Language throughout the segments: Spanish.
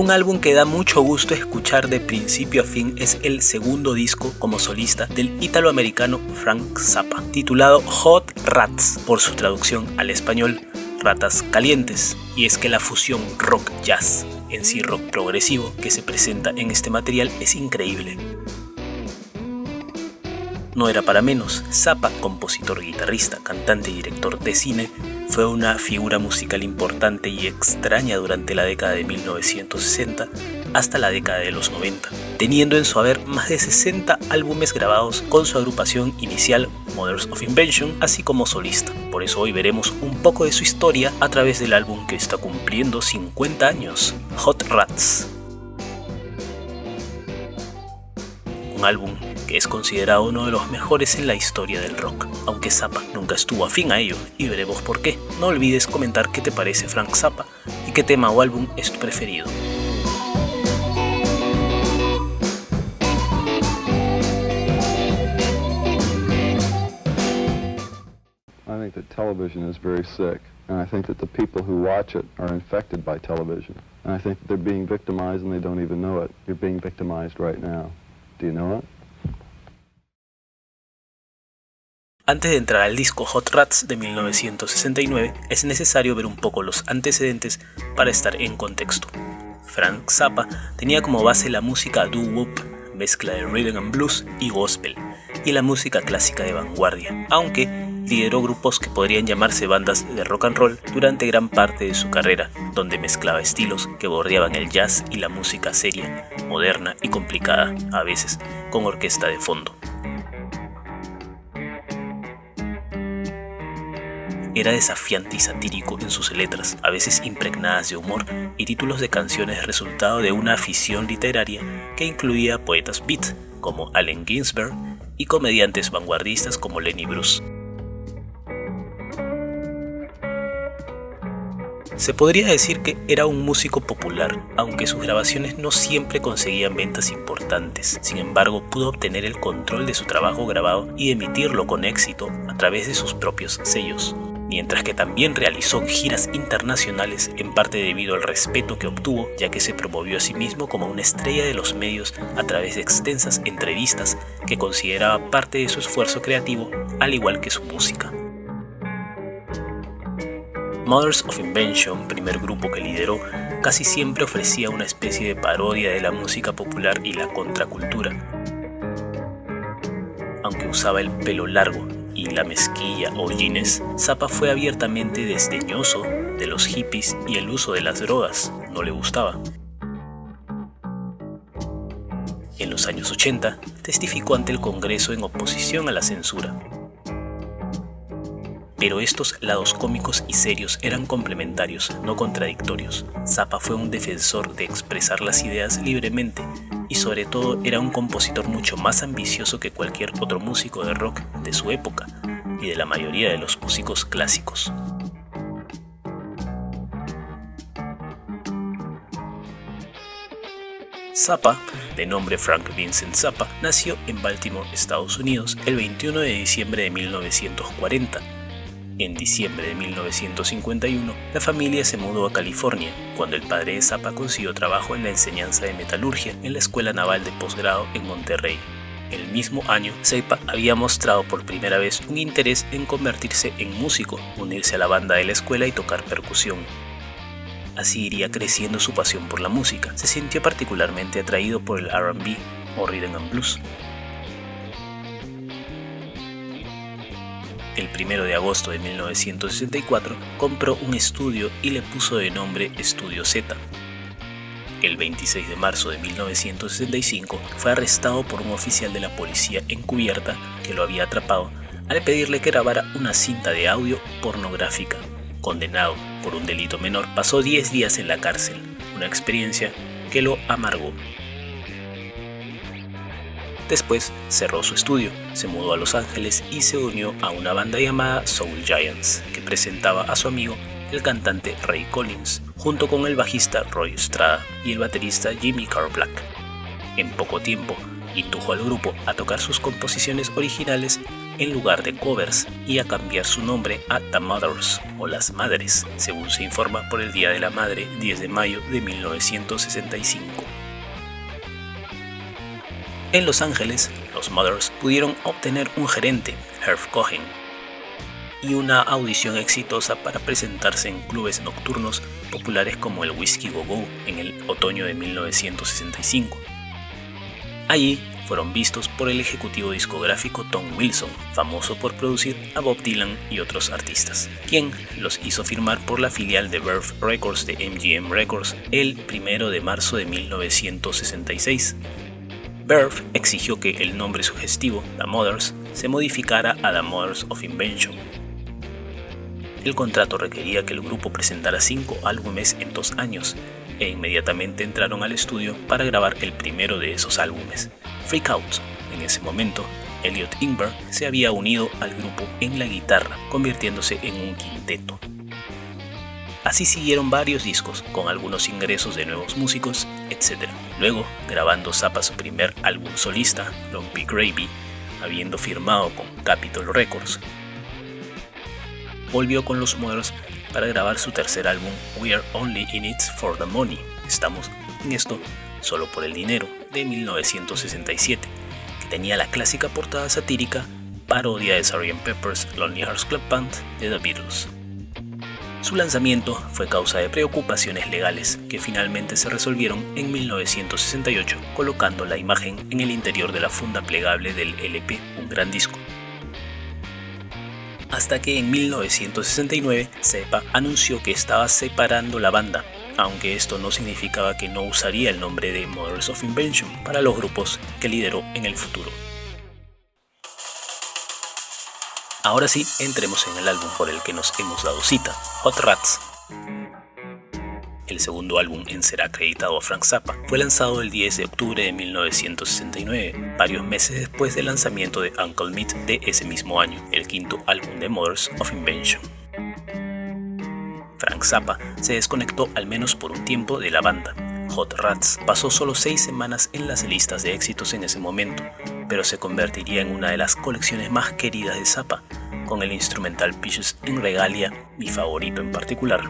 Un álbum que da mucho gusto escuchar de principio a fin es el segundo disco como solista del italoamericano Frank Zappa, titulado Hot Rats, por su traducción al español Ratas Calientes. Y es que la fusión rock-jazz, en sí rock progresivo, que se presenta en este material es increíble. No era para menos, Zappa, compositor, guitarrista, cantante y director de cine, fue una figura musical importante y extraña durante la década de 1960 hasta la década de los 90, teniendo en su haber más de 60 álbumes grabados con su agrupación inicial Mothers of Invention, así como solista. Por eso hoy veremos un poco de su historia a través del álbum que está cumpliendo 50 años, Hot Rats. Un álbum que es considerado uno de los mejores en la historia del rock, aunque Zappa nunca estuvo afín a ello, y veremos por qué. No olvides comentar qué te parece Frank Zappa y qué tema o álbum es tu preferido. I think that television is very sick, and I think that the people who watch it are infected by television. And I think that they're being victimized and they don't even know it. You're being victimized right now. Do you know it? Antes de entrar al disco Hot Rats de 1969, es necesario ver un poco los antecedentes para estar en contexto. Frank Zappa tenía como base la música doo-wop, mezcla de rhythm and blues y gospel, y la música clásica de vanguardia, aunque lideró grupos que podrían llamarse bandas de rock and roll durante gran parte de su carrera, donde mezclaba estilos que bordeaban el jazz y la música seria, moderna y complicada, a veces con orquesta de fondo. Era desafiante y satírico en sus letras, a veces impregnadas de humor, y títulos de canciones resultado de una afición literaria que incluía poetas beat como Allen Ginsberg y comediantes vanguardistas como Lenny Bruce. Se podría decir que era un músico popular, aunque sus grabaciones no siempre conseguían ventas importantes. Sin embargo, pudo obtener el control de su trabajo grabado y emitirlo con éxito a través de sus propios sellos, mientras que también realizó giras internacionales, en parte debido al respeto que obtuvo, ya que se promovió a sí mismo como una estrella de los medios a través de extensas entrevistas que consideraba parte de su esfuerzo creativo, al igual que su música. Mothers of Invention, primer grupo que lideró, casi siempre ofrecía una especie de parodia de la música popular y la contracultura. Aunque usaba el pelo largo y la mezquilla o jeans, Zappa fue abiertamente desdeñoso de los hippies y el uso de las drogas, no le gustaba. En los años 80, testificó ante el Congreso en oposición a la censura. Pero estos lados cómicos y serios eran complementarios, no contradictorios. Zappa fue un defensor de expresar las ideas libremente y sobre todo era un compositor mucho más ambicioso que cualquier otro músico de rock de su época y de la mayoría de los músicos clásicos. Zappa, de nombre Frank Vincent Zappa, nació en Baltimore, Estados Unidos, el 21 de diciembre de 1940. En diciembre de 1951, la familia se mudó a California, cuando el padre de Zappa consiguió trabajo en la enseñanza de metalurgia en la Escuela Naval de Posgrado en Monterrey. El mismo año, Zappa había mostrado por primera vez un interés en convertirse en músico, unirse a la banda de la escuela y tocar percusión. Así iría creciendo su pasión por la música. Se sintió particularmente atraído por el R&B o Rhythm and Blues. El 1 de agosto de 1964 compró un estudio y le puso de nombre Estudio Z. El 26 de marzo de 1965 fue arrestado por un oficial de la policía encubierta que lo había atrapado al pedirle que grabara una cinta de audio pornográfica. Condenado por un delito menor, pasó 10 días en la cárcel, una experiencia que lo amargó. Después cerró su estudio, se mudó a Los Ángeles y se unió a una banda llamada Soul Giants, que presentaba a su amigo, el cantante Ray Collins, junto con el bajista Roy Estrada y el baterista Jimmy Carr Black. En poco tiempo, indujo al grupo a tocar sus composiciones originales en lugar de covers y a cambiar su nombre a The Mothers o Las Madres, según se informa por el Día de la Madre 10 de mayo de 1965. En Los Ángeles, los Mothers pudieron obtener un gerente, Herb Cohen, y una audición exitosa para presentarse en clubes nocturnos populares como el Whiskey Go Go en el otoño de 1965. Allí fueron vistos por el ejecutivo discográfico Tom Wilson, famoso por producir a Bob Dylan y otros artistas, quien los hizo firmar por la filial de Verve Records de MGM Records el 1 de marzo de 1966. Verve exigió que el nombre sugestivo, The Mothers, se modificara a The Mothers of Invention. El contrato requería que el grupo presentara 5 álbumes en 2 años, e inmediatamente entraron al estudio para grabar el primero de esos álbumes, Freak Out. En ese momento, Elliot Ingber se había unido al grupo en la guitarra, convirtiéndose en un quinteto. Así siguieron varios discos, con algunos ingresos de nuevos músicos, etc. Luego, grabando Zappa su primer álbum solista, Lumpy Gravy, habiendo firmado con Capitol Records, volvió con los Mothers para grabar su tercer álbum, We're Only in It for the Money, estamos en esto solo por el dinero, de 1967, que tenía la clásica portada satírica, parodia de Sgt. Pepper's Lonely Hearts Club Band de The Beatles. Su lanzamiento fue causa de preocupaciones legales que finalmente se resolvieron en 1968, colocando la imagen en el interior de la funda plegable del LP, un gran disco. Hasta que en 1969 Zappa anunció que estaba separando la banda, aunque esto no significaba que no usaría el nombre de Mothers of Invention para los grupos que lideró en el futuro. Ahora sí, entremos en el álbum por el que nos hemos dado cita, Hot Rats. El segundo álbum en ser acreditado a Frank Zappa fue lanzado el 10 de octubre de 1969, varios meses después del lanzamiento de Uncle Meat de ese mismo año, el quinto álbum de Mothers of Invention. Frank Zappa se desconectó al menos por un tiempo de la banda. Hot Rats pasó solo 6 semanas en las listas de éxitos en ese momento, pero se convertiría en una de las colecciones más queridas de Zappa, con el instrumental Peaches en Regalia, mi favorito en particular.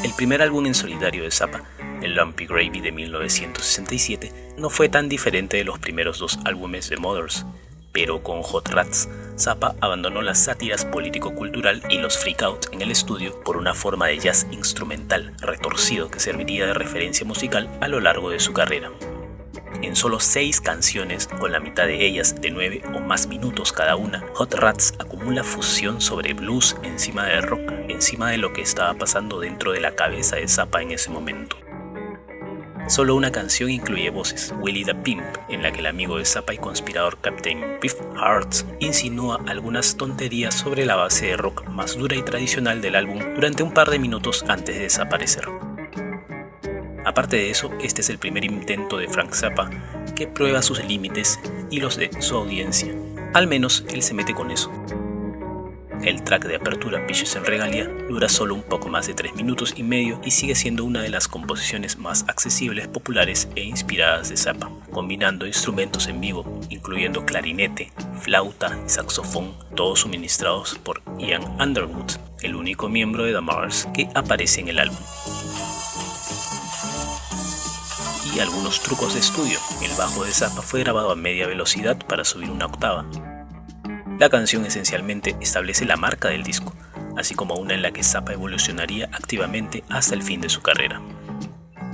El primer álbum en solitario de Zappa, el Lumpy Gravy de 1967, no fue tan diferente de los primeros 2 álbumes de Mothers, pero con Hot Rats, Zappa abandonó las sátiras político-cultural y los freak out en el estudio por una forma de jazz instrumental retorcido que serviría de referencia musical a lo largo de su carrera. En solo 6 canciones, con la mitad de ellas de 9 o más minutos cada una, Hot Rats acumula fusión sobre blues encima de rock, encima de lo que estaba pasando dentro de la cabeza de Zappa en ese momento. Solo una canción incluye voces, Willie the Pimp, en la que el amigo de Zappa y conspirador Captain Beefheart insinúa algunas tonterías sobre la base de rock más dura y tradicional del álbum durante un par de minutos antes de desaparecer. Aparte de eso, este es el primer intento de Frank Zappa que prueba sus límites y los de su audiencia. Al menos él se mete con eso. El track de apertura Peaches en Regalia dura solo un poco más de 3 minutos y medio y sigue siendo una de las composiciones más accesibles, populares e inspiradas de Zappa, combinando instrumentos en vivo, incluyendo clarinete, flauta y saxofón, todos suministrados por Ian Underwood, el único miembro de The Mothers que aparece en el álbum. Y algunos trucos de estudio. El bajo de Zappa fue grabado a media velocidad para subir una octava. La canción esencialmente establece la marca del disco, así como una en la que Zappa evolucionaría activamente hasta el fin de su carrera.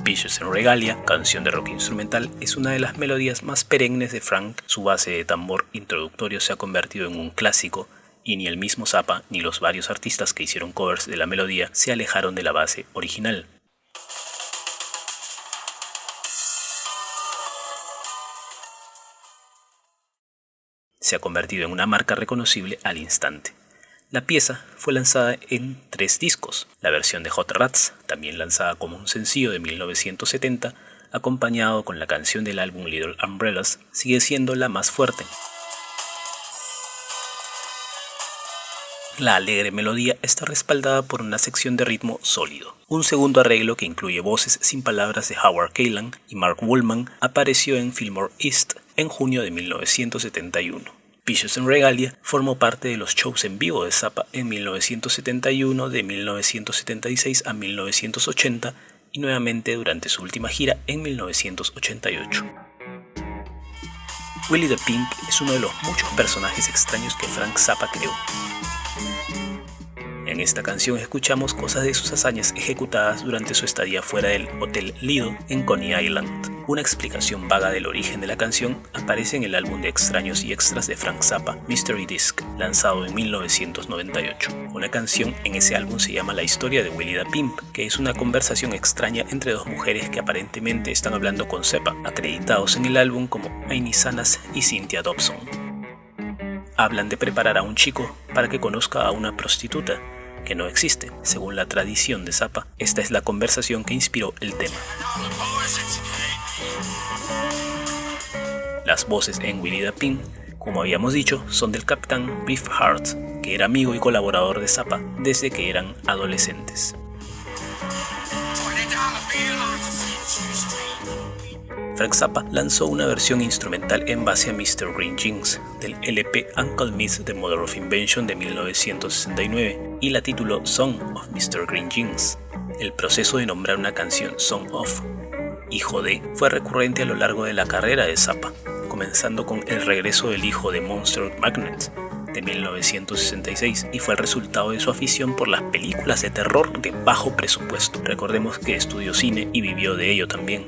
Peaches en Regalia, canción de rock instrumental, es una de las melodías más perennes de Frank. Su base de tambor introductorio se ha convertido en un clásico y ni el mismo Zappa ni los varios artistas que hicieron covers de la melodía se alejaron de la base original. Se ha convertido en una marca reconocible al instante. La pieza fue lanzada en 3 discos. La versión de Hot Rats, también lanzada como un sencillo de 1970, acompañado con la canción del álbum Little Umbrellas, sigue siendo la más fuerte. La alegre melodía está respaldada por una sección de ritmo sólido. Un segundo arreglo que incluye voces sin palabras de Howard Kaylan y Mark Woolman apareció en Fillmore East en junio de 1971. Vicious en Regalia formó parte de los shows en vivo de Zappa en 1971, de 1976 a 1980 y nuevamente durante su última gira en 1988. Willie the Pimp es uno de los muchos personajes extraños que Frank Zappa creó. En esta canción escuchamos cosas de sus hazañas ejecutadas durante su estadía fuera del Hotel Lido en Coney Island. Una explicación vaga del origen de la canción aparece en el álbum de extraños y extras de Frank Zappa, Mystery Disc, lanzado en 1998. Una canción en ese álbum se llama La historia de Willie the Pimp, que es una conversación extraña entre dos mujeres que aparentemente están hablando con Zappa, acreditados en el álbum como Amy Sanas y Cynthia Dobson. Hablan de preparar a un chico para que conozca a una prostituta, que no existe. Según la tradición de Zappa, esta es la conversación que inspiró el tema. Las voces en Willie the Pimp, como habíamos dicho, son del capitán Biff Hart, que era amigo y colaborador de Zappa desde que eran adolescentes. Frank Zappa lanzó una versión instrumental en base a Mr. Green Jeans del LP Uncle Miss The Mother of Invention de 1969 y la tituló Song of Mr. Green Jeans. El proceso de nombrar una canción Song of, hijo de, fue recurrente a lo largo de la carrera de Zappa, comenzando con El regreso del hijo de Monster Magnet de 1966 y fue el resultado de su afición por las películas de terror de bajo presupuesto. Recordemos que estudió cine y vivió de ello también.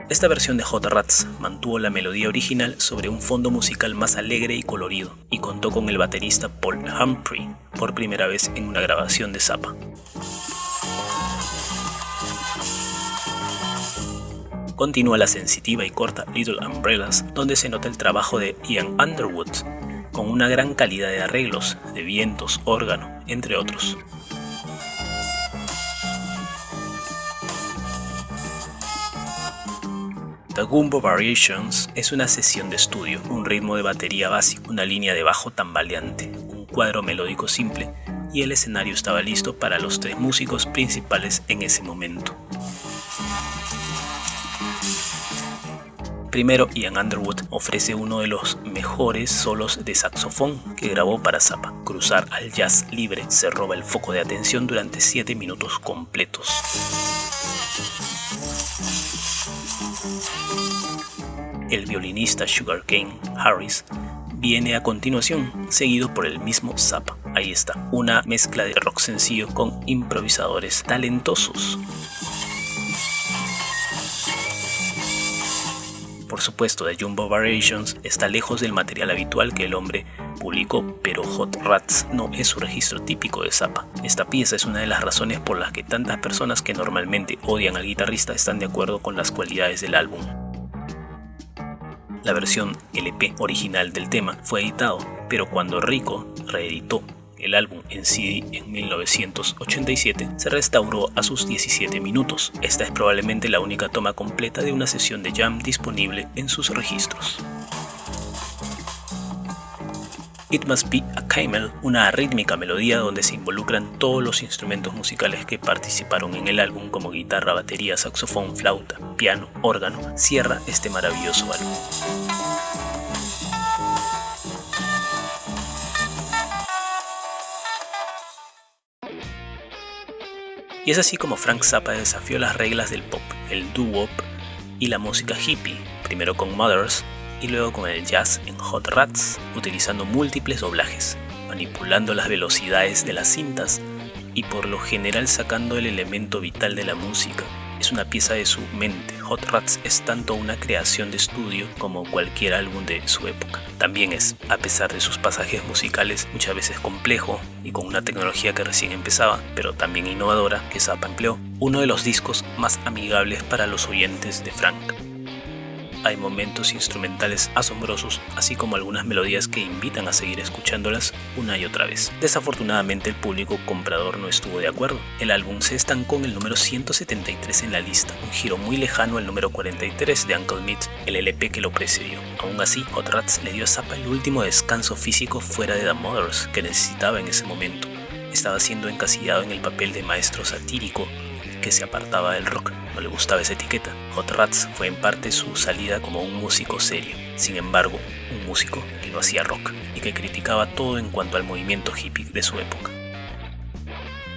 Esta versión de Hot Rats mantuvo la melodía original sobre un fondo musical más alegre y colorido y contó con el baterista Paul Humphrey por primera vez en una grabación de Zappa. Continúa la sensitiva y corta Little Umbrellas, donde se nota el trabajo de Ian Underwood, con una gran calidad de arreglos, de vientos, órgano, entre otros. The Gumbo Variations es una sesión de estudio, un ritmo de batería básico, una línea de bajo tambaleante, un cuadro melódico simple y el escenario estaba listo para los tres músicos principales en ese momento. Primero, Ian Underwood ofrece uno de los mejores solos de saxofón que grabó para Zappa. Cruzar al jazz libre se roba el foco de atención durante 7 minutos completos. El violinista Sugarcane Harris viene a continuación, seguido por el mismo Zappa. Ahí está, una mezcla de rock sencillo con improvisadores talentosos. Por supuesto, The Jumbo Variations está lejos del material habitual que el hombre publicó, pero Hot Rats no es su registro típico de Zappa. Esta pieza es una de las razones por las que tantas personas que normalmente odian al guitarrista están de acuerdo con las cualidades del álbum. La versión LP original del tema fue editado, pero cuando Rico reeditó el álbum en CD en 1987, se restauró a sus 17 minutos. Esta es probablemente la única toma completa de una sesión de jam disponible en sus registros. It Must Be a Camel, una rítmica melodía donde se involucran todos los instrumentos musicales que participaron en el álbum como guitarra, batería, saxofón, flauta, piano, órgano, cierra este maravilloso álbum. Y es así como Frank Zappa desafió las reglas del pop, el doo-wop y la música hippie, primero con Mothers y luego con el jazz en Hot Rats, utilizando múltiples doblajes, manipulando las velocidades de las cintas y por lo general sacando el elemento vital de la música. Es una pieza de su mente. Hot Rats es tanto una creación de estudio como cualquier álbum de su época. También es, a pesar de sus pasajes musicales muchas veces complejo y con una tecnología que recién empezaba, pero también innovadora, que Zappa empleó, uno de los discos más amigables para los oyentes de Frank. Hay momentos instrumentales asombrosos, así como algunas melodías que invitan a seguir escuchándolas una y otra vez. Desafortunadamente el público comprador no estuvo de acuerdo. El álbum se estancó en el número 173 en la lista, un giro muy lejano al número 43 de Uncle Meat, el LP que lo precedió. Aún así, Hot Rats le dio a Zappa el último descanso físico fuera de The Mothers que necesitaba en ese momento. Estaba siendo encasillado en el papel de maestro satírico que se apartaba del rock, no le gustaba esa etiqueta. Hot Rats fue en parte su salida como un músico serio, sin embargo, un músico que no hacía rock y que criticaba todo en cuanto al movimiento hippie de su época.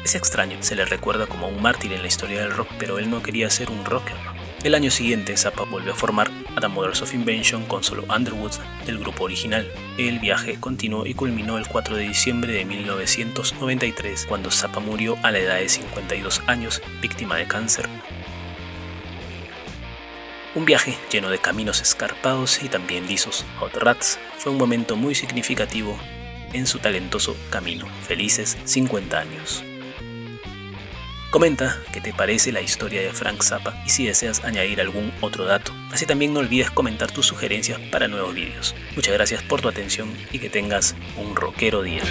Es extraño, se le recuerda como un mártir en la historia del rock, pero él no quería ser un rocker. El año siguiente, Zappa volvió a formar a The Mothers of Invention con solo Underwood del grupo original. El viaje continuó y culminó el 4 de diciembre de 1993, cuando Zappa murió a la edad de 52 años, víctima de cáncer. Un viaje lleno de caminos escarpados y también lisos. Hot Rats fue un momento muy significativo en su talentoso camino. Felices 50 años. Comenta qué te parece la historia de Frank Zappa y si deseas añadir algún otro dato. Así también no olvides comentar tus sugerencias para nuevos vídeos. Muchas gracias por tu atención y que tengas un rockero día.